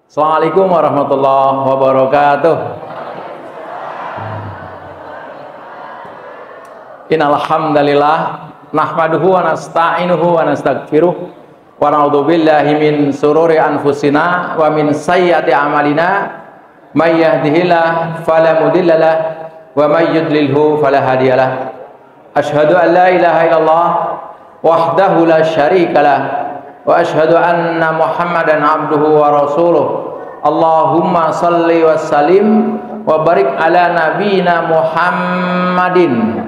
Assalamualaikum warahmatullahi wabarakatuh. Innal hamdalillah nahmaduhu wa nasta'inuhu wa nastaghfiruh wa na'udzu billahi min sururi anfusina wa min sayyiati a'malina may yahdihillahu fala mudhillalah wa may yudlilhu fala hadiyalah. Asyhadu an la ilaha illallah wahdahu la syarikalah wa asyhadu anna Muhammadan abduhu wa rasuluh. Allahumma salli wa sallim wa barik ala nabiyyina Muhammadin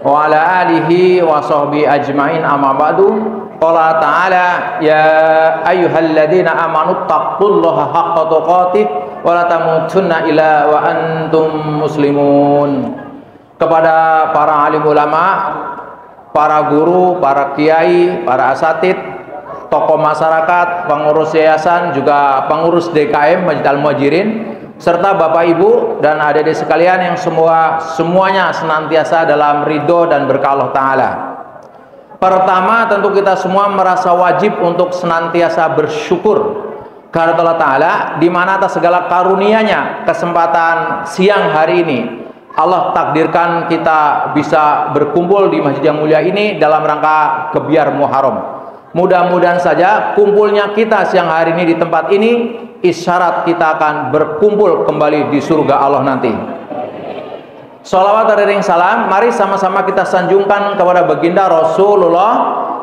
wa ala alihi wa sahbihi ajmain, amma ba'du. Qala ta'ala ya ayyuhalladzina amanu taqullaha haqqa tuqatih wa la tamutunna illa wa antum muslimun. Kepada para alim ulama, para guru, para kiai, para asatid, tokoh masyarakat, pengurus yayasan, juga pengurus DKM Masjid Al-Muhajirin, serta Bapak Ibu dan adik-adik sekalian yang semuanya senantiasa dalam ridho dan berkah Allah Ta'ala. Pertama, tentu kita semua merasa wajib untuk senantiasa bersyukur kepada Allah Ta'ala, di mana atas segala karunia-Nya kesempatan siang hari ini Allah takdirkan kita bisa berkumpul di masjid yang mulia ini dalam rangka Gebyar Muharram. Mudah-mudahan saja kumpulnya kita siang hari ini di tempat ini isyarat kita akan berkumpul kembali di surga Allah nanti. Sholawat dan salam mari sama-sama kita sanjungkan kepada baginda Rasulullah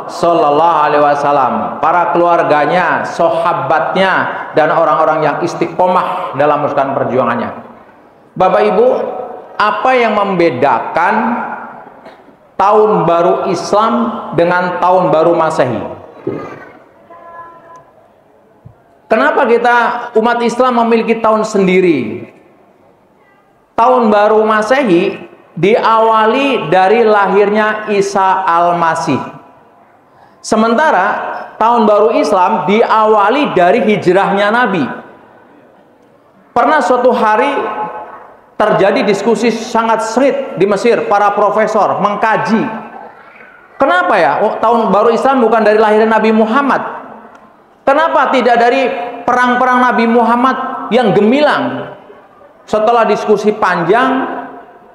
Sallallahu Alaihi Wasallam, para keluarganya, sahabatnya, dan orang-orang yang istiqomah dalam meneruskan perjuangannya. Bapak Ibu, apa yang membedakan tahun baru Islam dengan tahun baru Masehi? Kenapa kita umat Islam memiliki tahun sendiri? Tahun baru Masehi diawali dari lahirnya Isa Al-Masih. Sementara tahun baru Islam diawali dari hijrahnya Nabi. Pernah suatu hari terjadi diskusi sangat sengit di Mesir, para profesor mengkaji, kenapa ya tahun baru Islam bukan dari lahirnya Nabi Muhammad? Kenapa tidak dari perang-perang Nabi Muhammad yang gemilang? Setelah diskusi panjang,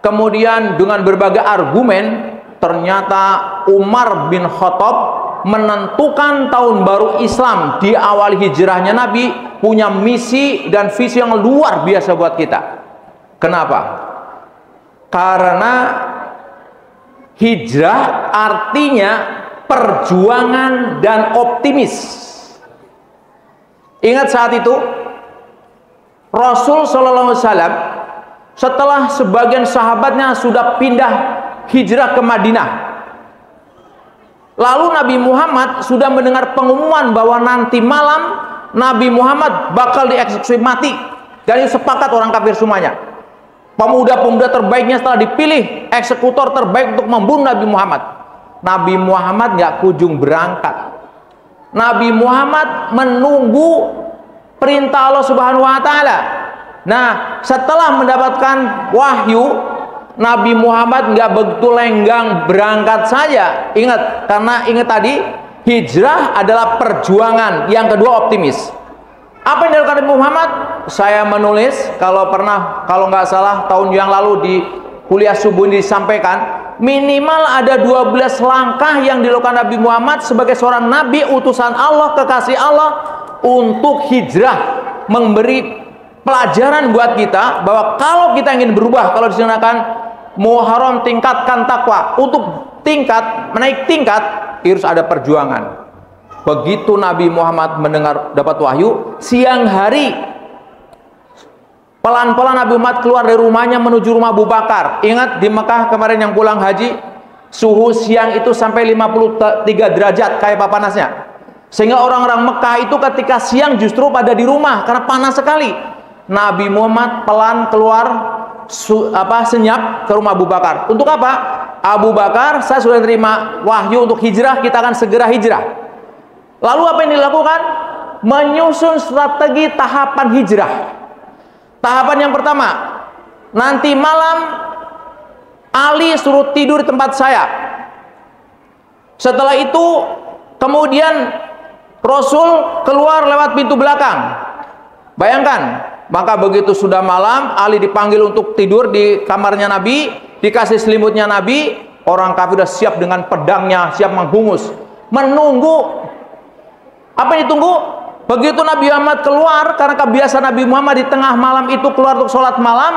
kemudian dengan berbagai argumen, ternyata Umar bin Khattab menentukan tahun baru Islam di awal hijrahnya Nabi punya misi dan visi yang luar biasa buat kita. Kenapa? Karena hijrah artinya perjuangan dan optimis. Ingat saat itu Rasul Sallallahu Alaihi Wasallam setelah sebagian sahabatnya sudah pindah hijrah ke Madinah, lalu Nabi Muhammad sudah mendengar pengumuman bahwa nanti malam Nabi Muhammad bakal dieksekusi mati, dan sepakat orang kafir semuanya. Pemuda-pemuda terbaiknya setelah dipilih eksekutor terbaik untuk membunuh Nabi Muhammad. Nabi Muhammad nggak kunjung berangkat. Nabi Muhammad menunggu perintah Allah Subhanahu wa Ta'ala. Nah, setelah mendapatkan wahyu, Nabi Muhammad nggak begitu lenggang berangkat saja. Ingat, karena ingat tadi hijrah adalah perjuangan, yang kedua optimis. Apa yang dilakukan Nabi Muhammad? Saya menulis, kalau nggak salah tahun yang lalu di kuliah subuh ini disampaikan, minimal ada 12 langkah yang dilakukan Nabi Muhammad sebagai seorang nabi utusan Allah, kekasih Allah, untuk hijrah, memberi pelajaran buat kita bahwa kalau kita ingin berubah, kalau disanakan Muharram tingkatkan takwa, untuk menaik tingkat harus ada perjuangan. Begitu Nabi Muhammad mendengar dapat wahyu, siang hari pelan-pelan Nabi Muhammad keluar dari rumahnya menuju rumah Abu Bakar. Ingat di Mekah kemarin yang pulang haji, suhu siang itu sampai 53 derajat kayak papanasnya. Sehingga orang-orang Mekah itu ketika siang justru pada di rumah karena panas sekali. Nabi Muhammad pelan keluar senyap ke rumah Abu Bakar. Untuk apa? Abu Bakar, saya sudah terima wahyu untuk hijrah, kita akan segera hijrah. Lalu apa yang dilakukan? Menyusun strategi tahapan hijrah. Tahapan yang pertama, nanti malam Ali suruh tidur di tempat saya. Setelah itu kemudian Rasul keluar lewat pintu belakang. Bayangkan, maka begitu sudah malam, Ali dipanggil untuk tidur di kamarnya Nabi, dikasih selimutnya Nabi, orang kafir sudah siap dengan pedangnya, siap menghungus, menunggu. Apa yang ditunggu? Begitu Nabi Muhammad keluar, karena kebiasaan Nabi Muhammad di tengah malam itu keluar untuk sholat malam,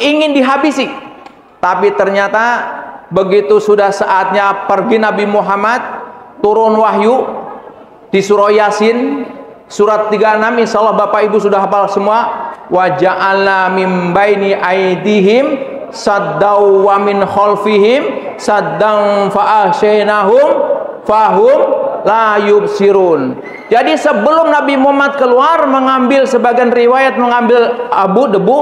ingin dihabisi. Tapi ternyata begitu sudah saatnya pergi Nabi Muhammad, turun wahyu di surah Yasin surat 36, insyaallah Bapak Ibu sudah hafal semua. Wa ja'alna min baini aidihim saddaw wa min khalfihim saddan fa ahsyaynahum fahum la yubsirun. Jadi sebelum Nabi Muhammad keluar, mengambil sebagian riwayat mengambil debu,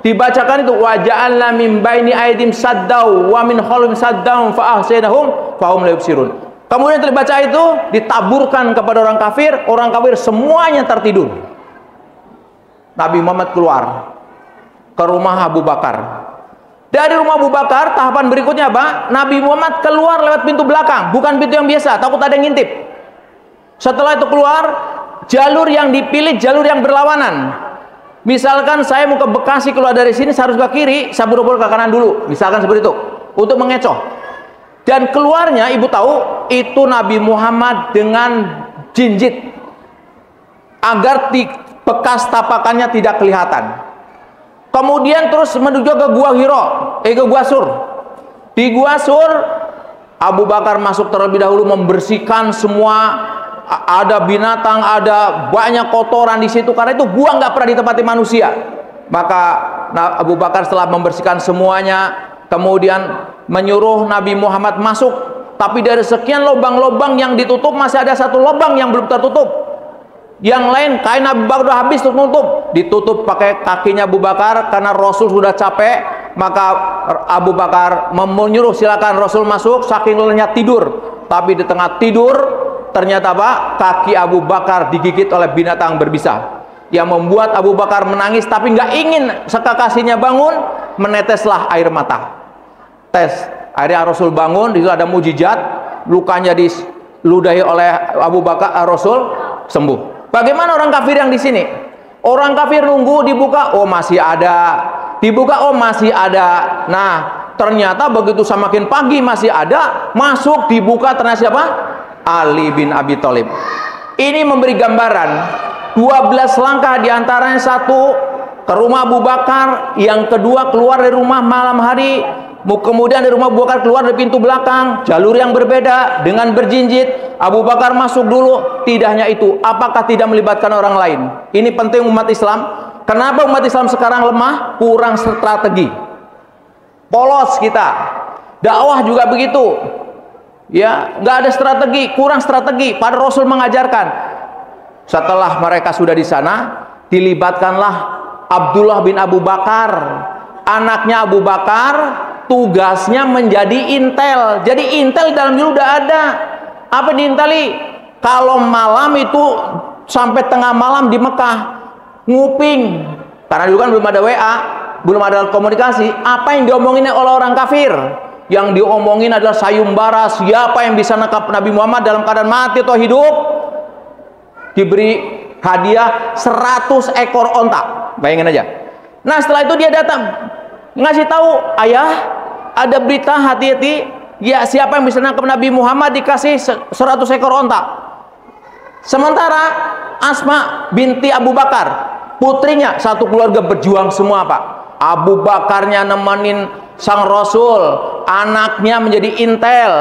dibacakan itu wa ja'alna min baini aidihim saddaw wa min khalfihim saddan fa ahsyaynahum fahum la yubsirun. Kemudian terbaca itu ditaburkan kepada orang kafir semuanya tertidur. Nabi Muhammad keluar ke rumah Abu Bakar. Dari rumah Abu Bakar, tahapan berikutnya apa? Nabi Muhammad keluar lewat pintu belakang, bukan pintu yang biasa, takut ada yang ngintip. Setelah itu keluar, jalur yang dipilih jalur yang berlawanan. Misalkan saya mau ke Bekasi, keluar dari sini saya harus ke kiri, saya buru-buru ke kanan dulu, misalkan seperti itu, untuk mengecoh. Dan keluarnya, ibu tahu, itu Nabi Muhammad dengan jinjit agar bekas tapakannya tidak kelihatan. Kemudian terus menuju ke Gua Hiro, ke Gua Sur. Di Gua Sur, Abu Bakar masuk terlebih dahulu membersihkan semua, ada binatang, ada banyak kotoran di situ, karena itu gua nggak pernah ditempati manusia. Maka Abu Bakar setelah membersihkan semuanya, kemudian menyuruh Nabi Muhammad masuk, tapi dari sekian lubang-lubang yang ditutup masih ada satu lubang yang belum tertutup. Yang lain kain Abu Bakar sudah habis tertutup, ditutup pakai kakinya Abu Bakar karena Rasul sudah capek. Maka Abu Bakar menyuruh silakan Rasul masuk, saking lelahnya tidur. Tapi di tengah tidur ternyata apa? Kaki Abu Bakar digigit oleh binatang berbisa, yang membuat Abu Bakar menangis, tapi nggak ingin sekakasinya bangun, meneteslah air mata. Akhirnya Rasul bangun, di situ ada mujizat, lukanya diludahi oleh Abu Bakar, Rasul sembuh. Bagaimana orang kafir yang di sini? Orang kafir nunggu, dibuka, oh masih ada, dibuka, oh masih ada. Nah, ternyata begitu semakin pagi masih ada, masuk, dibuka, ternyata siapa? Ali bin Abi Thalib. Ini memberi gambaran 12 langkah, diantaranya satu ke rumah Abu Bakar, yang kedua keluar dari rumah malam hari, kemudian dari rumah Abu Bakar keluar dari pintu belakang, jalur yang berbeda dengan berjinjit. Abu Bakar masuk dulu. Tidak hanya itu, apakah tidak melibatkan orang lain? Ini penting umat Islam. Kenapa umat Islam sekarang lemah? Kurang strategi, polos kita. Dakwah juga begitu, ya, nggak ada strategi, kurang strategi. Pada Rasul mengajarkan, setelah mereka sudah di sana, dilibatkanlah Abdullah bin Abu Bakar, anaknya Abu Bakar, tugasnya menjadi intel. Jadi intel dalam dulu udah ada. Apa diinteli? Kalau malam itu sampai tengah malam di Mekah nguping, karena dulu kan belum ada WA, belum ada komunikasi. Apa yang diomongin oleh orang kafir? Yang diomongin adalah sayembara, siapa yang bisa nangkap Nabi Muhammad dalam keadaan mati atau hidup, diberi hadiah 100 ekor onta. Bayangin aja. Nah, setelah itu dia datang ngasih tahu, ayah, ada berita, hati-hati ya, siapa yang bisa nangkap Nabi Muhammad dikasih 100 ekor onta. Sementara Asma binti Abu Bakar, putrinya, satu keluarga berjuang semua, Pak. Abu Bakarnya nemenin sang Rasul, anaknya menjadi intel.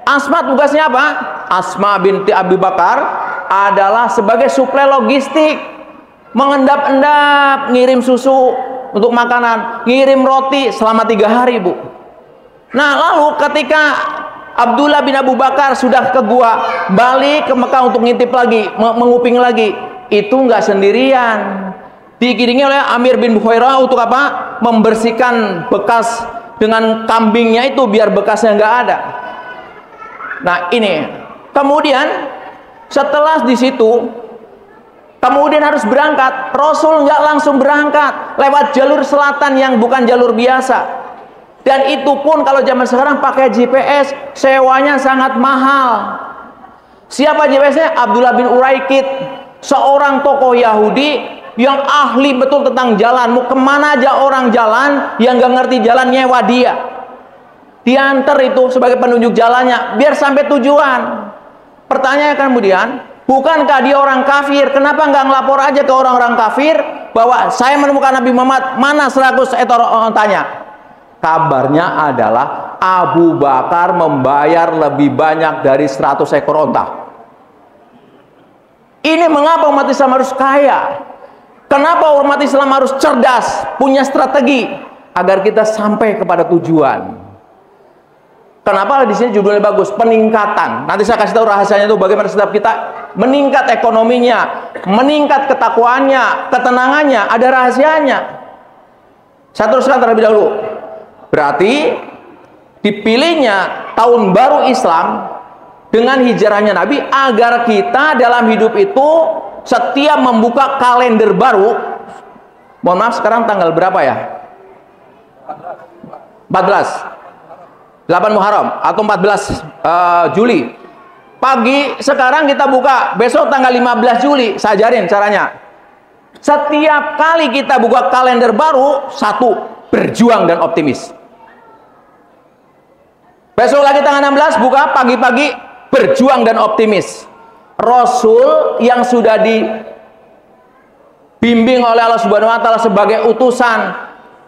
Asma tugasnya apa? Asma binti Abu Bakar adalah sebagai suplai logistik, mengendap-endap, ngirim susu untuk makanan, ngirim roti selama 3 hari, Bu. Nah, lalu ketika Abdullah bin Abu Bakar sudah ke gua, balik ke Mekah untuk ngintip lagi, menguping lagi, itu nggak sendirian, diiringi oleh Amir bin Buhairah untuk apa? Membersihkan bekas dengan kambingnya itu biar bekasnya nggak ada. Nah, ini kemudian setelah di situ, kemudian harus berangkat. Rasul nggak langsung berangkat, lewat jalur selatan yang bukan jalur biasa. Dan itu pun kalau zaman sekarang pakai GPS, sewanya sangat mahal. Siapa GPS-nya? Abdullah bin Uraikid, seorang tokoh Yahudi yang ahli betul tentang jalan. Mau kemana aja orang jalan, yang gak ngerti jalan nyewa dia, diantar itu sebagai penunjuk jalannya biar sampai tujuan. Pertanyaan kemudian, bukankah dia orang kafir? Kenapa nggak ngelapor aja ke orang-orang kafir bahwa saya menemukan Nabi Muhammad, mana 100 ekor ontanya? Kabarnya adalah Abu Bakar membayar lebih banyak dari 100 ekor onta. Ini mengapa umat Islam harus kaya? Kenapa umat Islam harus cerdas, punya strategi agar kita sampai kepada tujuan? Kenapa di sini judulnya bagus, peningkatan. Nanti saya kasih tahu rahasianya itu bagaimana setiap kita meningkat ekonominya, meningkat ketakwaannya, ketenangannya, ada rahasianya. Saya teruskan terlebih dahulu. Berarti dipilihnya tahun baru Islam dengan hijrahnya Nabi agar kita dalam hidup itu setiap membuka kalender baru. Mohon maaf, sekarang tanggal berapa ya? 14 Muharram atau 14 Juli. Pagi sekarang kita buka, besok tanggal 15 Juli. Saya ajarin caranya. Setiap kali kita buka kalender baru, satu, berjuang dan optimis. Besok lagi tanggal 16 buka pagi-pagi, berjuang dan optimis. Rasul yang sudah dibimbing oleh Allah Subhanahu wa taala sebagai utusan,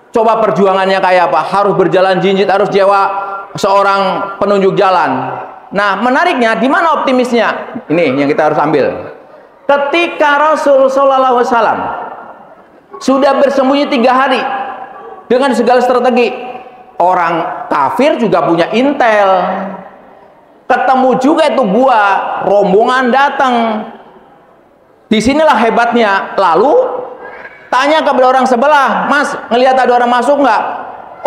coba perjuangannya kayak apa? Harus berjalan jinjit, harus jewa seorang penunjuk jalan. Nah, menariknya di mana optimisnya? Ini yang kita harus ambil. Ketika Rasul sallallahu alaihi wasallam sudah bersembunyi 3 hari dengan segala strategi, orang kafir juga punya intel. Ketemu juga itu gua, rombongan datang. Disinilah hebatnya. Lalu tanya kepada orang sebelah, Mas, ngelihat ada orang masuk nggak?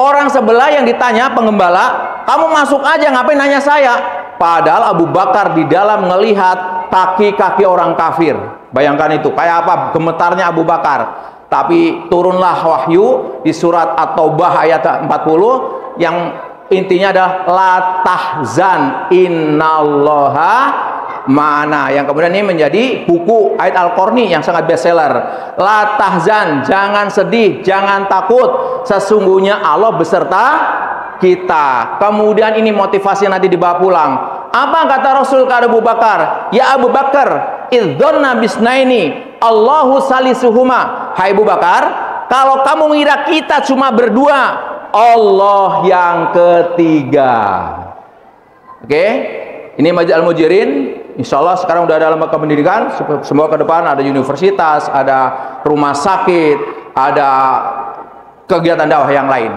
Orang sebelah yang ditanya pengembala, kamu masuk aja, ngapain nanya saya? Padahal Abu Bakar di dalam melihat kaki-kaki orang kafir. Bayangkan itu, kayak apa gemetarnya Abu Bakar. Tapi turunlah wahyu di surat At-Taubah ayat 40 yang intinya adalah la tahzan innallaha ma'ana, yang kemudian ini menjadi buku ayat Al-Qarni yang sangat bestseller. La tahzan, jangan sedih, jangan takut, sesungguhnya Allah beserta kita. Kemudian ini motivasi nanti dibawa pulang. Apa kata Rasul ke Abu Bakar? Ya Abu Bakar, idzonna bisnaini Allahu salisuhuma. Hai Abu Bakar, kalau kamu mengira kita cuma berdua, Allah yang ketiga. Oke, ini Majid Al-Mujirin. Insya Allah sekarang udah ada lembaga pendidikan. Semoga ke depan ada universitas, ada rumah sakit, ada kegiatan dakwah yang lain.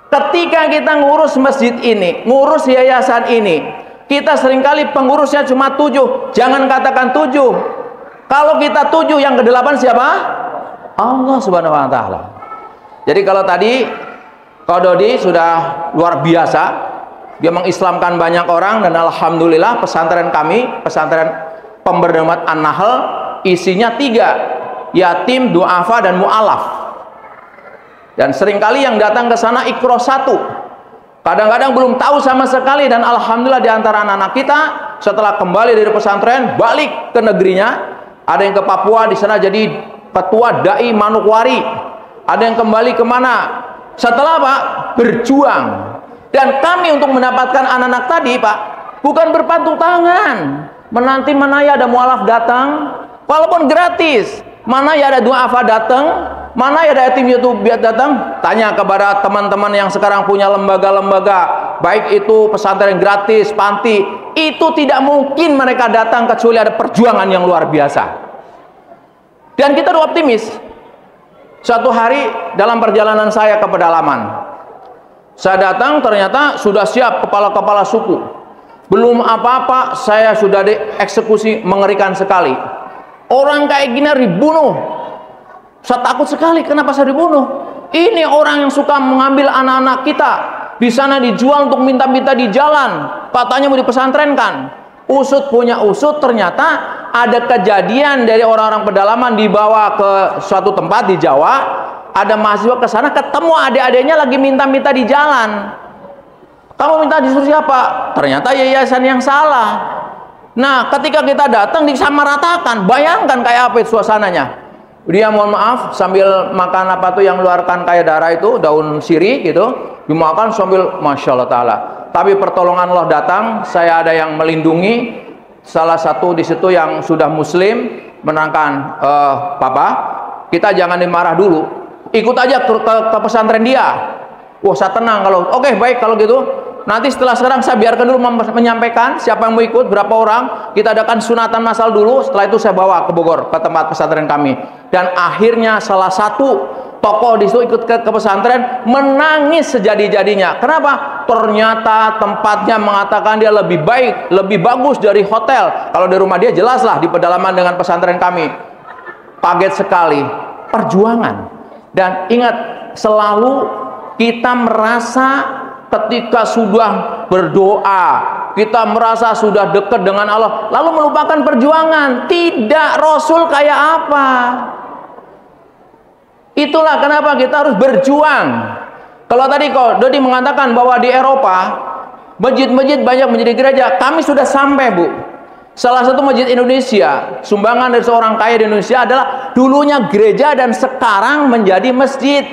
Ketika kita ngurus masjid ini, ngurus yayasan ini, kita seringkali pengurusnya cuma 7. Jangan katakan 7. Kalau kita 7, yang ke-8 siapa? Allah Subhanahu wa taala. Jadi kalau tadi Kak Dodi sudah luar biasa. Dia mengislamkan banyak orang, dan alhamdulillah pesantren kami, pesantren Pemberdayaan An-Nahl, isinya 3, yatim, du'afa, dan mu'alaf. Dan seringkali yang datang ke sana ikro 1, kadang-kadang belum tahu sama sekali, dan alhamdulillah di antara anak-anak kita setelah kembali dari pesantren balik ke negerinya. Ada yang ke Papua, di sana jadi ketua dai Manokwari. Ada yang kembali kemana? Setelah Pak berjuang. Dan kami untuk mendapatkan anak-anak tadi Pak, bukan berpantun tangan menanti mana ya ada mualaf datang, walaupun gratis, mana ya ada du'afa datang, mana ya ada yatim piatu datang. Tanya kepada teman-teman yang sekarang punya lembaga-lembaga, baik itu pesantren gratis, panti, itu tidak mungkin mereka datang kecuali ada perjuangan yang luar biasa. Dan kita optimis. Suatu hari dalam perjalanan saya ke pedalaman, saya datang, ternyata sudah siap kepala-kepala suku. Belum apa-apa, saya sudah dieksekusi, mengerikan sekali. Orang kayak gini dibunuh. Saya takut sekali, kenapa saya dibunuh? Ini orang yang suka mengambil anak-anak kita. Di sana dijual untuk minta-minta di jalan. Katanya mau dipesantrenkan. Usut punya usut, ternyata ada kejadian dari orang-orang pedalaman dibawa ke suatu tempat di Jawa. Ada mahasiswa ke sana, ketemu adik-adiknya lagi minta-minta di jalan. Kamu minta disuruh siapa? Ternyata yayasan yang salah. Nah, ketika kita datang disamaratakan, bayangkan kayak apa itu suasananya. Dia mohon maaf sambil makan apa tuh yang mengeluarkan kayak darah itu, daun sirih gitu, dimakan sambil Masya Allah Ta'ala. Tapi pertolongan Allah datang, saya ada yang melindungi, salah satu di situ yang sudah muslim menerangkan, Papa, kita jangan dimarah dulu, ikut aja ke pesantren dia. Wah, saya tenang kalau, oke, baik kalau gitu. Nanti setelah sekarang saya biarkan dulu menyampaikan siapa yang mau ikut, berapa orang, kita adakan sunatan masal dulu, setelah itu saya bawa ke Bogor, ke tempat pesantren kami. Dan akhirnya salah satu tokoh di situ ikut ke pesantren, menangis sejadi-jadinya. Kenapa? Ternyata tempatnya mengatakan dia lebih baik, lebih bagus dari hotel. Kalau di rumah dia jelaslah di pedalaman dengan pesantren kami. Kaget sekali, perjuangan. Dan ingat, selalu kita merasa ketika sudah berdoa, kita merasa sudah dekat dengan Allah, lalu melupakan perjuangan. Tidak, Rasul kayak apa? Itulah kenapa kita harus berjuang. Kalau tadi kok Dodi mengatakan bahwa di Eropa masjid-masjid banyak menjadi gereja, kami sudah sampai, Bu. Salah satu masjid Indonesia, sumbangan dari seorang kaya di Indonesia adalah dulunya gereja dan sekarang menjadi masjid.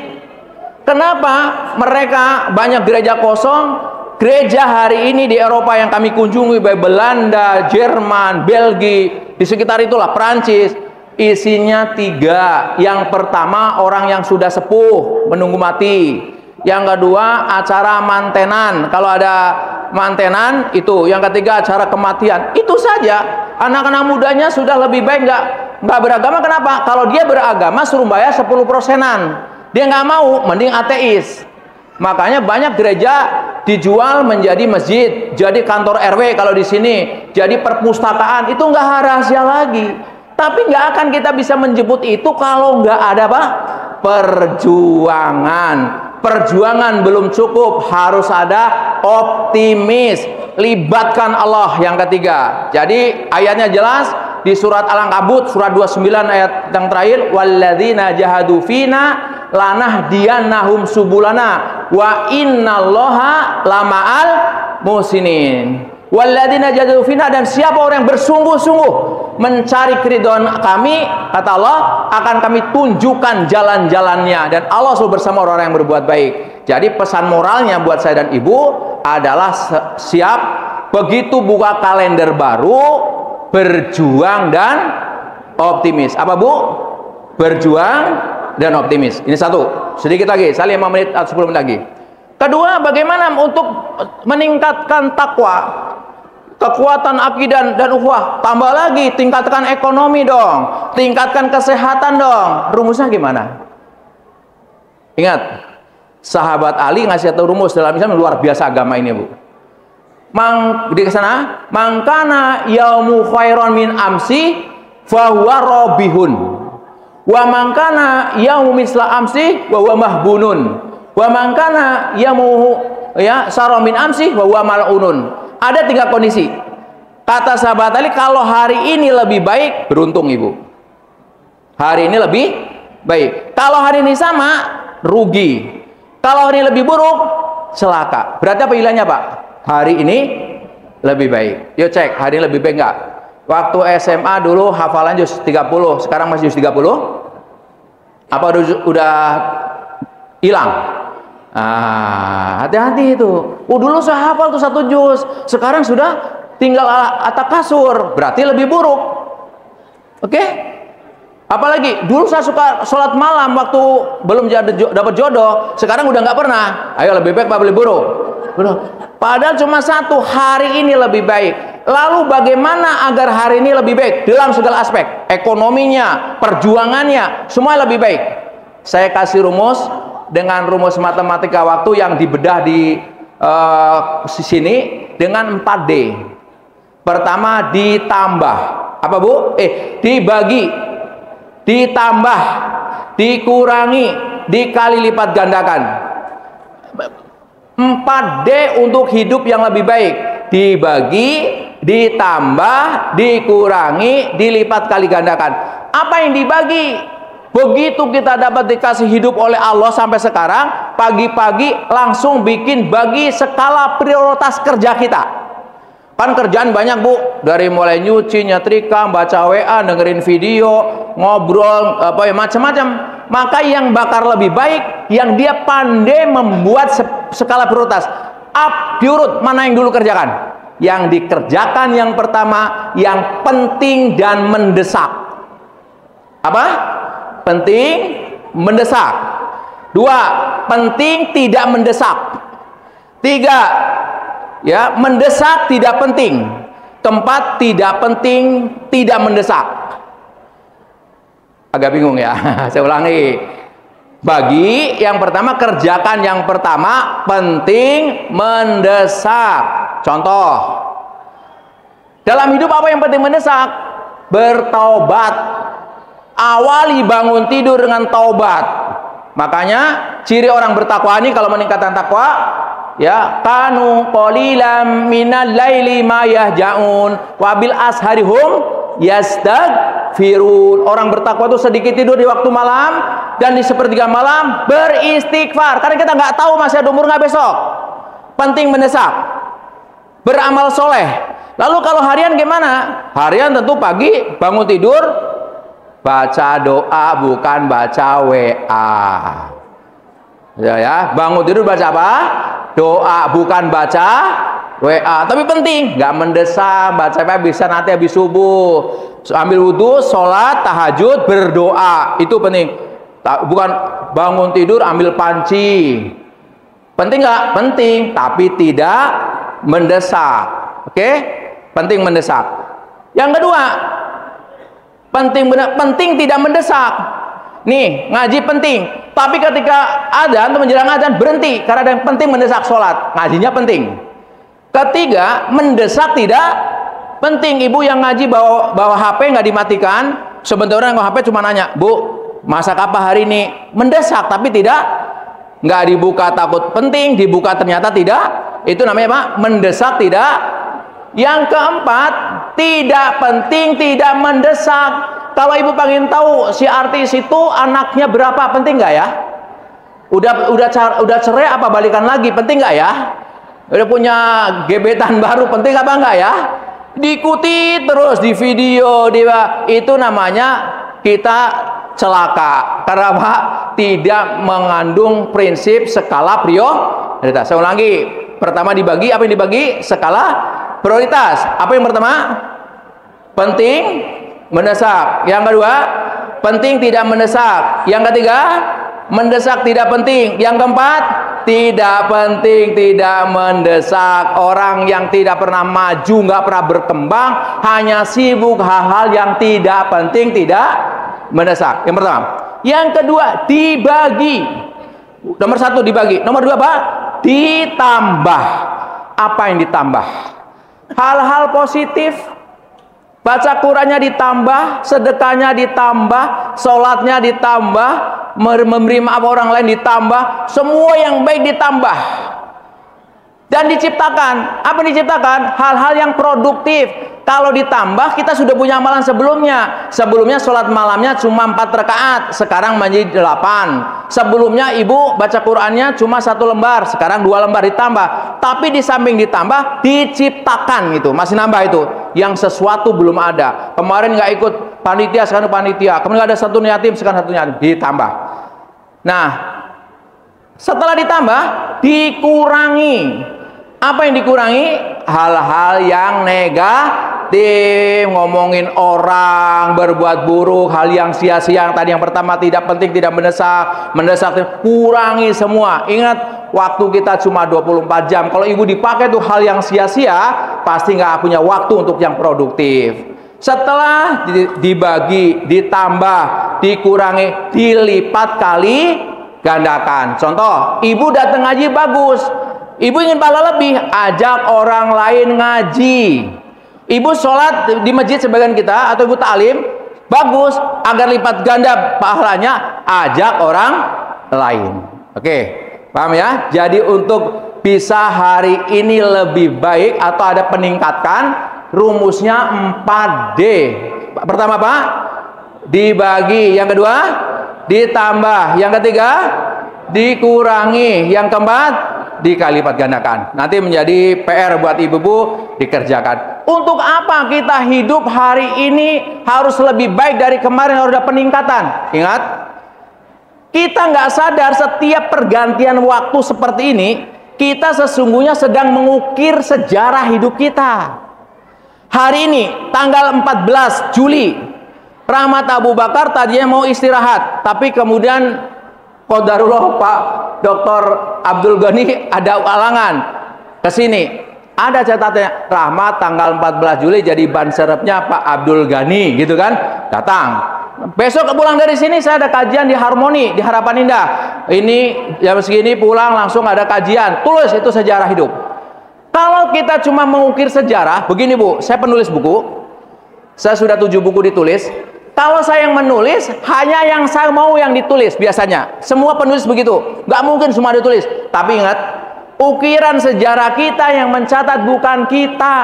Kenapa? Mereka banyak gereja kosong. Gereja hari ini di Eropa yang kami kunjungi, baik Belanda, Jerman, Belgia, di sekitar itulah, Perancis, isinya 3. Yang pertama orang yang sudah sepuh menunggu mati. Yang kedua acara mantenan, kalau ada mantenan itu. Yang ketiga acara kematian. Itu saja. Anak-anak mudanya sudah lebih baik nggak beragama. Kenapa? Kalau dia beragama suruh bayar 10%-an. Dia nggak mau, mending ateis. Makanya banyak gereja dijual menjadi masjid, jadi kantor RW kalau di sini, jadi perpustakaan. Itu nggak rahasia lagi. Tapi nggak akan kita bisa menjemput itu kalau nggak ada apa? Perjuangan. Perjuangan belum cukup, harus ada optimis. Libatkan Allah yang ketiga. Jadi ayatnya jelas di surat Al-Ankabut surat 29 ayat yang terakhir, walladzina jahadu fina lanahdiyannahum subulana wa innallaha lama'al muhsinin. Walladzina jahadu fina, dan siapa orang yang bersungguh-sungguh mencari keridhaan kami, kata Allah, akan kami tunjukkan jalan-jalannya, dan Allah selalu bersama orang-orang yang berbuat baik. Jadi pesan moralnya buat saya dan ibu adalah siap begitu buka kalender baru, berjuang dan optimis. Apa, Bu? Berjuang dan optimis. Ini satu. Sedikit lagi, saya 5 menit atau 10 menit lagi. Kedua, bagaimana untuk meningkatkan takwa, kekuatan akidah dan ukhuwah? Tambah lagi, tingkatkan ekonomi dong, tingkatkan kesehatan dong. Rumusnya gimana? Ingat, sahabat Ali ngasih satu rumus dalam Islam luar biasa agama ini, Bu. Di sana, mangkana yaumu khairon min amsi fahuwa robihun, wa mangkana yaumu misla amsi wa huwa mahbunun, wa mangkana yaumu saro min amsi wa huwa mal'unun. Ada 3 kondisi. Kata sahabat Ali, kalau hari ini lebih baik, beruntung ibu. Hari ini lebih baik. Kalau hari ini sama, rugi. Kalau hari ini lebih buruk, celaka. Berarti apa ilahnya, Pak? Hari ini lebih baik. Yuk cek, hari ini lebih baik nggak? Waktu SMA dulu hafalan juz 30, sekarang masih juz 30? Apa udah hilang? Hati-hati itu. Dulu saya hafal tuh 1 juz, sekarang sudah tinggal atas kasur, berarti lebih buruk. Oke? Apalagi dulu saya suka sholat malam waktu belum dapat jodoh, sekarang udah nggak pernah. Ayo, lebih baik apa lebih buruk? Padahal cuma 1, hari ini lebih baik. Lalu bagaimana agar hari ini lebih baik dalam segala aspek? Ekonominya, perjuangannya, semua lebih baik. Saya kasih rumus dengan rumus matematika waktu yang dibedah di sini dengan 4D. Pertama, ditambah. Apa, Bu? Dibagi, ditambah, dikurangi, dikali lipat gandakan. 4D untuk hidup yang lebih baik. Dibagi, ditambah, dikurangi, dilipat kali gandakan. Apa yang dibagi? Begitu kita dapat dikasih hidup oleh Allah sampai sekarang, pagi-pagi langsung bikin bagi skala prioritas kerja kita. Kan kerjaan banyak Bu, dari mulai nyuci, nyetrika, baca WA, dengerin video, ngobrol, apa ya, macam-macam. Maka yang bakal lebih baik, yang dia pandai membuat skala prioritas. Up, diurut, mana yang dulu kerjakan? Yang dikerjakan yang pertama, yang penting dan mendesak. Apa? Penting, mendesak. 2, penting, tidak mendesak. 3, ya, mendesak tidak penting. 4, tidak penting, tidak mendesak. Agak bingung ya. Saya ulangi. Bagi yang pertama, kerjakan yang pertama, penting, mendesak. Contoh, dalam hidup apa yang penting mendesak? Bertaubat. Awali bangun tidur dengan taubat. Makanya ciri orang bertakwa ini kalau meningkatkan takwa, ya, kanu qalilan minal laili ma yahjaun wa bil asharihum yastaghfirun. Orang bertakwa itu sedikit tidur di waktu malam dan di sepertiga malam beristighfar. Karena kita nggak tahu masih ada umur nggak besok. Penting mendesak. Beramal soleh. Lalu kalau harian gimana? Harian tentu pagi bangun tidur baca doa, bukan baca WA. Ya, bangun tidur baca apa? Doa, bukan baca WA. Tapi penting, nggak mendesak. Baca WA bisa nanti habis subuh, ambil wudhu, sholat, tahajud, berdoa. Itu penting. Bukan bangun tidur ambil panci. Penting nggak? Penting, tapi tidak mendesak. Oke? Penting mendesak. Yang kedua, penting tidak mendesak. Nih, ngaji penting, tapi ketika adzan atau menjelang adzan berhenti karena ada yang penting mendesak sholat. Ngajinya penting. Ketiga, mendesak tidak penting. Ibu yang ngaji bawa HP nggak dimatikan, sebentar orang HP cuma nanya, Bu, masak apa hari ini? Mendesak tapi tidak, nggak dibuka takut penting, dibuka ternyata tidak. Itu namanya apa? Mendesak tidak. Yang keempat, tidak penting, tidak mendesak. Kalau ibu pengen tahu si artis itu anaknya berapa, penting nggak ya? Udah cerai apa balikan lagi, penting nggak ya? Udah punya gebetan baru, penting apa enggak ya? Diikuti terus di video, itu namanya kita celaka. Karena apa? Tidak mengandung prinsip skala prioritas. Saya ulangi, pertama dibagi, apa yang dibagi? Skala prioritas. Apa yang pertama? Penting, mendesak. Yang kedua, penting tidak mendesak. Yang ketiga, mendesak tidak penting. Yang keempat, tidak penting tidak mendesak. Orang yang tidak pernah maju, nggak pernah berkembang, hanya sibuk hal-hal yang tidak penting, tidak mendesak. Yang pertama. Yang kedua, dibagi. Nomor 1 dibagi. Nomor 2 apa? Ditambah. Apa yang ditambah? Hal-hal positif. Baca Qurannya ditambah, sedekahnya ditambah, sholatnya ditambah, memberi maaf orang lain ditambah, semua yang baik ditambah. Dan diciptakan, apa diciptakan? Hal-hal yang produktif. Kalau ditambah, kita sudah punya amalan sebelumnya. Sebelumnya sholat malamnya cuma 4 rakaat, sekarang menjadi 8. Sebelumnya ibu baca Qurannya cuma 1 lembar, sekarang 2 lembar ditambah. Tapi di samping ditambah, diciptakan gitu, masih nambah itu. Yang sesuatu belum ada. Kemarin nggak ikut panitia, sekarang panitia. Kemudian ada 1 yatim, sekarang 1 yatim, ditambah. Nah, setelah ditambah, dikurangi. Apa yang dikurangi? Hal-hal yang negatif, ngomongin orang, berbuat buruk, hal yang sia-sia. Yang tadi yang pertama tidak penting, tidak mendesak, kurangi semua. Ingat, waktu kita cuma 24 jam. Kalau ibu dipakai tuh hal yang sia-sia, pasti nggak punya waktu untuk yang produktif. Setelah dibagi, ditambah, dikurangi, dilipat kali gandakan. Contoh, ibu datang ngaji bagus. Ibu ingin pahala lebih, ajak orang lain ngaji. Ibu sholat di masjid sebagian kita, atau ibu ta'lim, bagus, agar lipat ganda pahalanya, ajak orang lain. Oke, paham ya? Jadi untuk bisa hari ini lebih baik atau ada peningkatan, rumusnya 4D. Pertama apa? Dibagi. Yang kedua, ditambah. Yang ketiga, dikurangi. Yang keempat, dikalipat gandakan. Nanti menjadi PR buat ibu-ibu, dikerjakan. Untuk apa kita hidup hari ini harus lebih baik dari kemarin, harus ada peningkatan? Ingat, kita nggak sadar setiap pergantian waktu seperti ini, kita sesungguhnya sedang mengukir sejarah hidup kita. Hari ini, tanggal 14 Juli, Rahmat Abu Bakar tadinya mau istirahat, tapi kemudian qadarullah Pak Dr. Abdul Ghani ada halangan ke sini. Ada catatannya, Rahmat tanggal 14 Juli jadi ban serepnya Pak Abdul Ghani, gitu kan? Datang. Besok pulang dari sini saya ada kajian di Harmoni di Harapan Indah. Ini jam segini pulang langsung ada kajian. Tulis itu sejarah hidup. Kalau kita cuma mengukir sejarah, begini Bu, saya penulis buku. Saya sudah 7 buku ditulis. Kalau saya yang menulis, hanya yang saya mau yang ditulis biasanya. Semua penulis begitu. Nggak mungkin semua ditulis. Tapi ingat, ukiran sejarah kita yang mencatat bukan kita,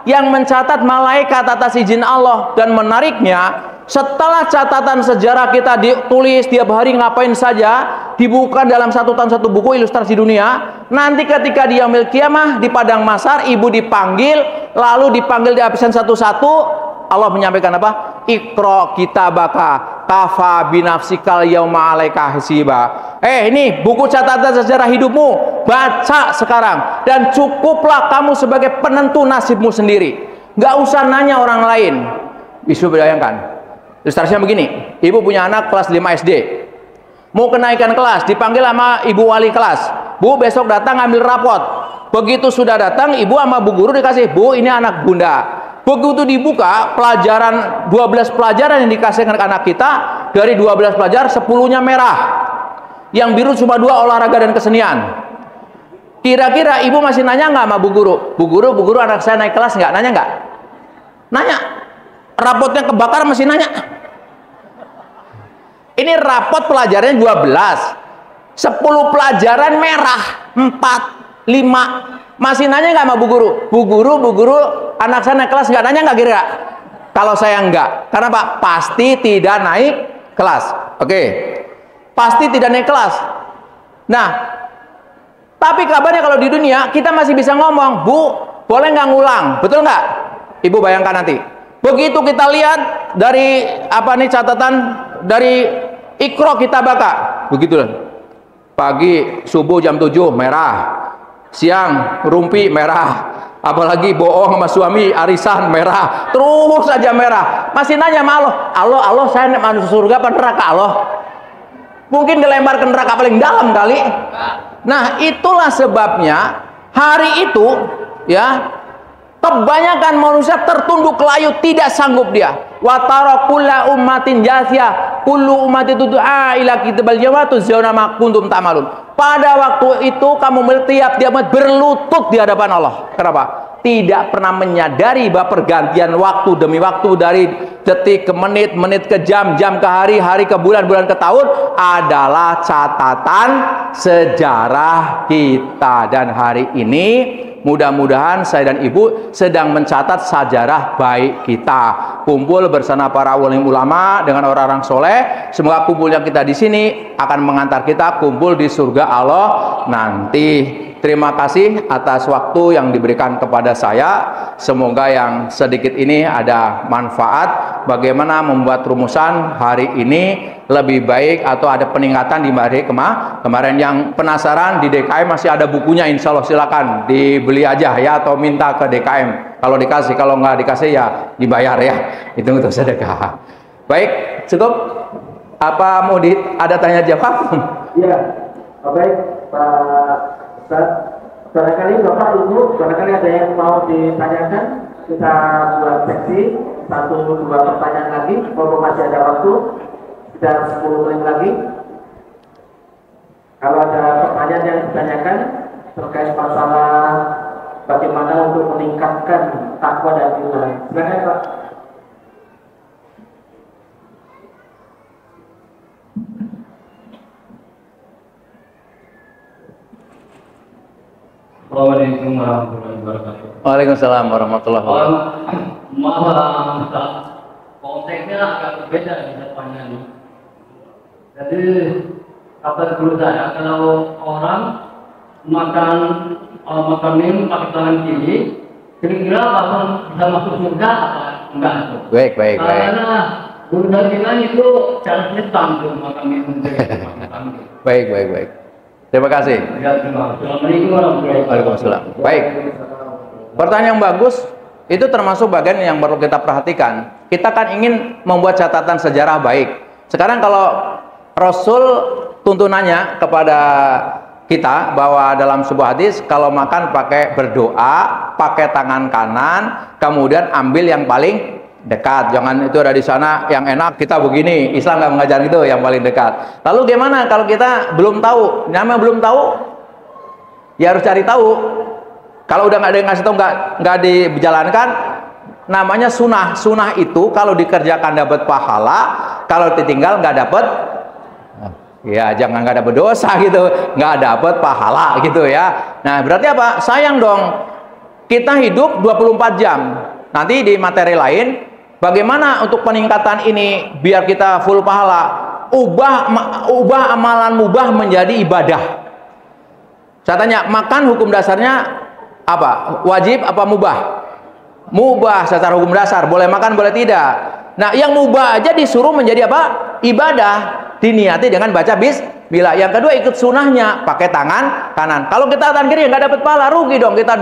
yang mencatat malaikat atas izin Allah. Dan menariknya, setelah catatan sejarah kita ditulis tiap hari ngapain saja, dibuka dalam 1 tahun 1 buku ilustrasi dunia. Nanti ketika di yaumil qiyamah di padang mahsyar, ibu dipanggil, lalu dipanggil di absen satu-satu. Allah menyampaikan apa? Iqra kitabaka kafa binafsikal yauma 'alaika hasiba. Ini buku catatan sejarah hidupmu, baca sekarang, dan cukuplah kamu sebagai penentu nasibmu sendiri. Nggak usah nanya orang lain. Bisa bayangkan. Ilustrasinya begini, ibu punya anak kelas 5 SD, mau kenaikan kelas, dipanggil sama ibu wali kelas. Bu, besok datang ambil rapot. Begitu sudah datang, ibu sama bu guru dikasih, Bu, ini anak bunda. Begitu dibuka, pelajaran 12 pelajaran yang dikasih ke anak kita, dari 12 pelajaran 10-nya merah. Yang biru cuma 2 olahraga dan kesenian. Kira-kira ibu masih nanya nggak sama bu guru? Bu guru anak saya naik kelas nggak? Nanya nggak? Nanya. Rapotnya kebakar masih nanya. Ini rapot pelajarannya 12. 10 pelajaran merah, 4, 5. Masih nanya nggak sama bu guru? Bu guru, anak saya naik kelas nggak? Nanya nggak kira-kira? Kalau saya nggak. Karena Pak, pasti tidak naik kelas. Oke. Pasti tidak naik kelas. Nah, tapi kabarnya kalau di dunia, kita masih bisa ngomong, Bu, boleh nggak ngulang? Betul nggak? Ibu bayangkan nanti. Begitu kita lihat dari apa nih catatan dari Iqra kitabaka, begitu lah. Pagi subuh jam 7 merah, siang rumpi merah, apalagi bohong sama suami arisan merah, terus saja merah. Masih nanya sama Allah, saya masuk surga apa neraka Allah? Mungkin dilempar ke neraka paling dalam kali. Nah, itulah sebabnya hari itu ya, kebanyakan manusia tertunduk layu, tidak sanggup dia. Wa tara kullu ummatin jasya, kullu ummati tud'a ila kitabal jawatu zauna ma kuntum ta'malun. Pada waktu itu kamu tiap berlutut di hadapan Allah. Kenapa? Tidak pernah menyadari bahwa pergantian waktu demi waktu, dari detik ke menit, menit ke jam, jam ke hari, hari ke bulan, bulan ke tahun, adalah catatan sejarah kita. Dan hari ini mudah-mudahan saya dan ibu sedang mencatat sejarah baik kita. Kumpul bersama para wali ulama dengan orang-orang soleh. Semoga kumpulnya kita di sini akan mengantar kita kumpul di surga Allah nanti. Terima kasih atas waktu yang diberikan kepada saya. Semoga yang sedikit ini ada manfaat. Bagaimana membuat rumusan hari ini lebih baik atau ada peningkatan di hari kemarin. Yang penasaran di DKM masih ada bukunya, insya Allah silakan dibeli aja ya, atau minta ke DKM. Kalau dikasih, kalau nggak dikasih ya dibayar ya. Itu untuk sedekah. Baik, cukup. Apa mau ada tanya jawab? Iya, baik Pak. Barangkali Bapak Ibu, barangkali ada yang mau ditanyakan, kita buat seksi 1-2 pertanyaan lagi. Kalau masih ada waktu, kita 10 menit lagi. Kalau ada pertanyaan yang ditanyakan terkait masalah bagaimana untuk meningkatkan takwa dan iman, silakan Pak. Assalamualaikum warahmatullahi wabarakatuh. Waalaikumsalam warahmatullahi wabarakatuh. Masalah konteksnya agak berbeda di depannya nih. Jadi kata guru saya, kalau orang makan mie pakai tangan kiri, kira-kira langsung bisa masuk surga apa enggak tuh? Baik, baik, baik. Karena guru saya bilang itu cara hitam tuh makan mie pakai tangan kiri. Baik, baik, baik. Terima kasih. Ya, terima kasih. Assalamualaikum warahmatullahi wabarakatuh. Waalaikumsalam. Baik. Pertanyaan yang bagus. Itu termasuk bagian yang perlu kita perhatikan. Kita kan ingin membuat catatan sejarah baik. Sekarang kalau Rasul tuntunannya kepada kita bahwa dalam sebuah hadis kalau makan pakai berdoa, pakai tangan kanan, kemudian ambil yang paling dekat. Jangan itu ada di sana yang enak kita begini. Islam nggak mengajar itu yang paling dekat. Lalu gimana kalau kita belum tahu? Namanya belum tahu, ya harus cari tahu. Kalau udah nggak ada yang ngasih tahu, nggak dijalankan, namanya sunnah. Sunnah itu kalau dikerjakan dapat pahala, kalau ditinggal nggak dapat, ya jangan nggak dapat dosa gitu, nggak dapat pahala gitu ya. Nah berarti apa? Sayang dong, kita hidup 24 jam. Nanti di materi lain, bagaimana untuk peningkatan ini biar kita full pahala? Ubah amalan mubah menjadi ibadah. Saya tanya, makan hukum dasarnya apa? Wajib apa mubah? Mubah secara hukum dasar, boleh makan boleh tidak. Nah yang mubah aja disuruh menjadi apa? Ibadah, diniati dengan baca bismillah. Yang kedua ikut sunnahnya, pakai tangan kanan. Kalau kita tangan kiri nggak dapat pahala, rugi dong. Kita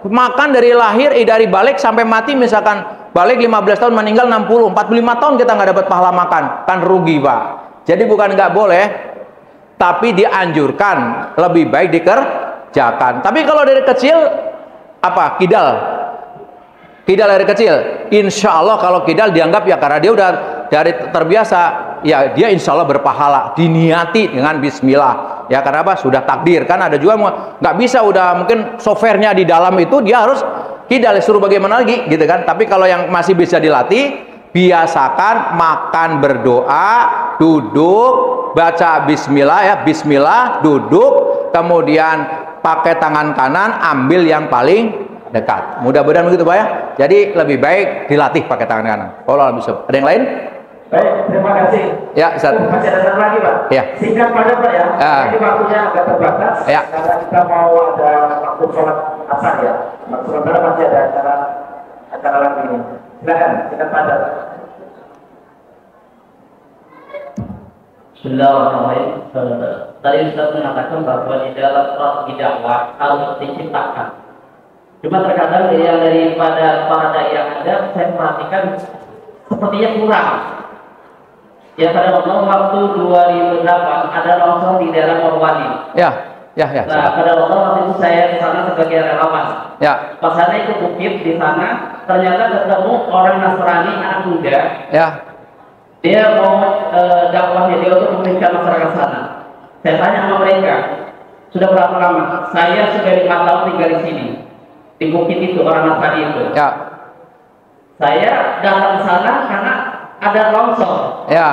makan dari lahir, dari balik sampai mati, misalkan balik 15 tahun meninggal 60, 45 tahun kita nggak dapat pahala makan, kan rugi Pak. Jadi bukan nggak boleh, tapi dianjurkan, lebih baik dikerjakan. Tapi kalau dari kecil apa? Kidal dari kecil, insya Allah kalau kidal dianggap ya karena dia udah dari terbiasa, ya dia insya Allah berpahala, diniati dengan bismillah. Ya karena apa? Sudah takdir. Kan ada juga nggak bisa, udah mungkin softwarenya di dalam itu dia harus kidal, suruh bagaimana lagi gitu kan. Tapi kalau yang masih bisa dilatih, biasakan makan berdoa, duduk, baca bismillah ya, bismillah, duduk, kemudian pakai tangan kanan, ambil yang paling dekat. Mudah-mudahan begitu Pak ya. Jadi lebih baik dilatih pakai tangan kanan. Kalau bisa. Ada yang lain? Baik, terima kasih. Ya, Ustaz. Masih ada satu lagi Pak. Ya. Singkat padat Pak ya. Ini waktunya agak terbatas. Ya. Karena kita mau ada waktu sholat asar ya. Sementara masih ada acara lagi ini. Silakan, singkat padat. Bismillahirrahmanirrahim. Tadi Ustaz mengatakan bahwa di dalam strategi dakwah harus diciptakan. Cuma terkadang yang daripada para dai yang ada, saya perhatikan sepertinya kurang. Ya pada waktu 2008 ada longsor di daerah Morowali. Ya. Nah pada waktu itu saya di sana sebagai relawan. Ya. Pas saya ikut bukit di sana, ternyata ketemu orang Nasrani anak muda. Ya. Dia mau dakwahnya dia untuk memberikan masyarakat sana. Saya tanya sama mereka, sudah berapa lama? Saya sudah 5 tahun tinggal di sini, di bukit itu orang Nasrani itu. Ya. Saya datang ke sana karena ada longsor. Ya.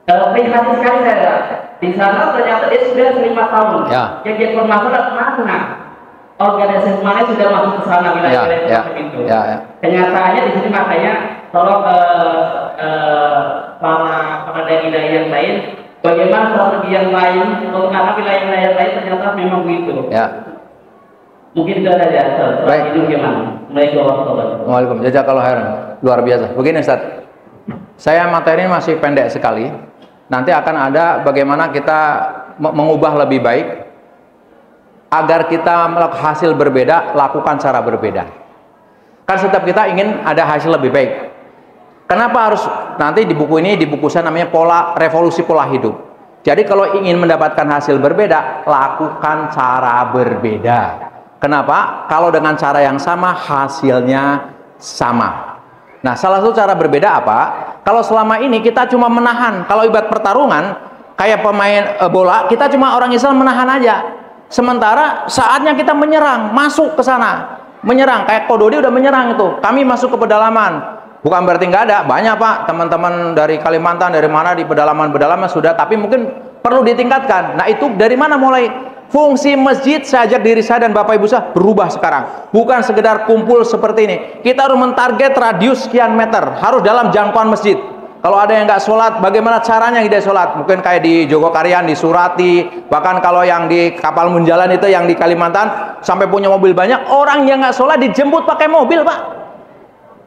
Nah, prihatin sekali saya. Di sana ternyata dia sudah 5 tahun. Ya. Yang dia permasalahan mana? Organisasi mana sudah masuk ke sana wilayah-wilayah itu. Ya. Kenyataannya di sini makanya tolong para dai-dai yang lain, bagaimana strategi yang lain karena wilayah-wilayah lain ternyata memang begitu. Ya. Mungkin itu saja. Baik. Itu gimana? Waalaikumsalam. Jazakallahu khairan. Luar biasa. Begini Ustaz, saya materi masih pendek sekali. Nanti akan ada bagaimana kita mengubah lebih baik agar kita melakukan hasil berbeda, lakukan cara berbeda. Kan setiap kita ingin ada hasil lebih baik. Kenapa harus nanti di buku ini, di buku saya namanya revolusi pola hidup. Jadi kalau ingin mendapatkan hasil berbeda, lakukan cara berbeda. Kenapa? Kalau dengan cara yang sama, hasilnya sama. Nah, salah satu cara berbeda apa? Kalau selama ini kita cuma menahan, kalau ibarat pertarungan, kayak pemain bola, kita cuma orang Islam menahan aja. Sementara saatnya kita menyerang, masuk ke sana. Menyerang, kayak Kododi udah menyerang itu. Kami masuk ke pedalaman. Bukan berarti nggak ada, banyak Pak, teman-teman dari Kalimantan, dari mana di pedalaman-pedalaman sudah, tapi mungkin perlu ditingkatkan. Nah, itu dari mana mulai? Fungsi masjid, saya ajak diri saya dan Bapak Ibu saya berubah sekarang. Bukan sekedar kumpul seperti ini. Kita harus mentarget radius sekian meter, harus dalam jangkauan masjid. Kalau ada yang nggak sholat, bagaimana caranya hidayah sholat? Mungkin kayak di Jogokarian, di Surati, bahkan kalau yang di Kapal Munjalan itu, yang di Kalimantan, sampai punya mobil banyak, orang yang nggak sholat dijemput pakai mobil, Pak.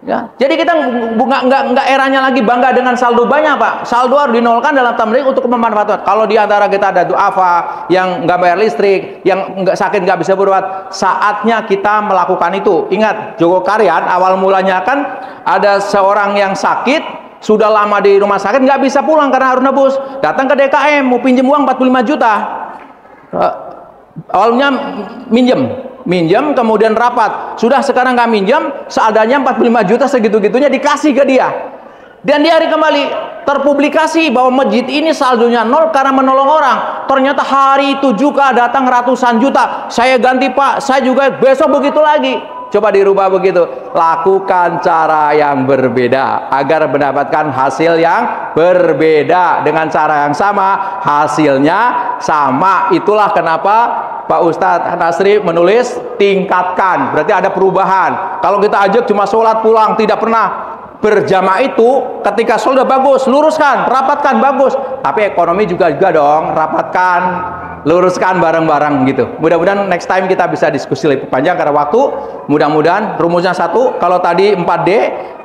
Ya, jadi kita nggak eranya lagi bangga dengan saldo banyak, Pak. Saldo harus dinolkan dalam tamrik untuk memanfaatkan. Kalau di antara kita ada duafa yang nggak bayar listrik, yang nggak sakit nggak bisa berobat, saatnya kita melakukan itu. Ingat, Jogokarian awal mulanya kan ada seorang yang sakit, sudah lama di rumah sakit, nggak bisa pulang karena harus nebus. Datang ke DKM mau pinjam uang 45 juta. Awalnya minjem kemudian rapat, sudah sekarang nggak minjem, seadanya 45 juta segitu-gitunya dikasih ke dia, dan dia hari kembali terpublikasi bahwa masjid ini saldonya nol karena menolong orang. Ternyata hari itu juga datang ratusan juta. Saya ganti, Pak, saya juga besok begitu lagi. Coba dirubah begitu, lakukan cara yang berbeda agar mendapatkan hasil yang berbeda. Dengan cara yang sama, hasilnya sama. Itulah kenapa Pak Ustadz Nasri menulis tingkatkan, berarti ada perubahan. Kalau kita ajak cuma sholat pulang, tidak pernah berjamaah, itu ketika sholat bagus, luruskan, rapatkan, bagus, tapi ekonomi juga dong, rapatkan, luruskan bareng-bareng gitu. Mudah-mudahan next time kita bisa diskusi lebih panjang karena waktu. Mudah-mudahan rumusnya satu, kalau tadi 4D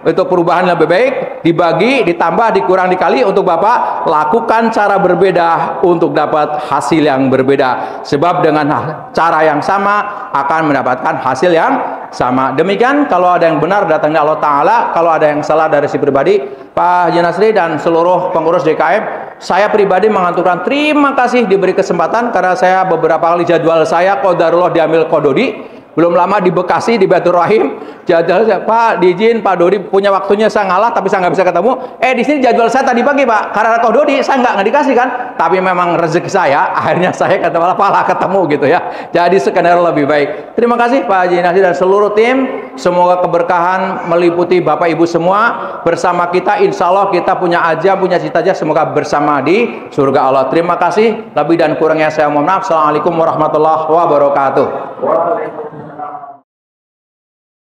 itu perubahan lebih baik, dibagi, ditambah, dikurang, dikali. Untuk Bapak lakukan cara berbeda untuk dapat hasil yang berbeda, sebab dengan cara yang sama akan mendapatkan hasil yang sama. Demikian, kalau ada yang benar datangnya Allah Ta'ala, kalau ada yang salah dari si pribadi. Pak Haji Nasri dan seluruh pengurus DKM, saya pribadi mengaturkan terima kasih diberi kesempatan, karena saya beberapa kali jadwal saya qadarullah diambil Kododi. Belum lama di Bekasi, di Batur Rahim, jadwal saya, Pak, diizin Pak Dodi punya waktunya, saya ngalah tapi saya nggak bisa ketemu. Di sini jadwal saya tadi pagi, Pak, karena Kau Dodi saya nggak dikasih kan, tapi memang rezeki saya, akhirnya saya ketemu gitu ya. Jadi skenario lebih baik. Terima kasih Pak Haji Nasri dan seluruh tim. Semoga keberkahan meliputi Bapak Ibu semua. Bersama kita, insya Allah kita punya aja, punya cita-cita, semoga bersama di surga Allah. Terima kasih. Lebih dan kurangnya saya mohon maaf. Assalamualaikum warahmatullahi wabarakatuh. Waalaikumsalam.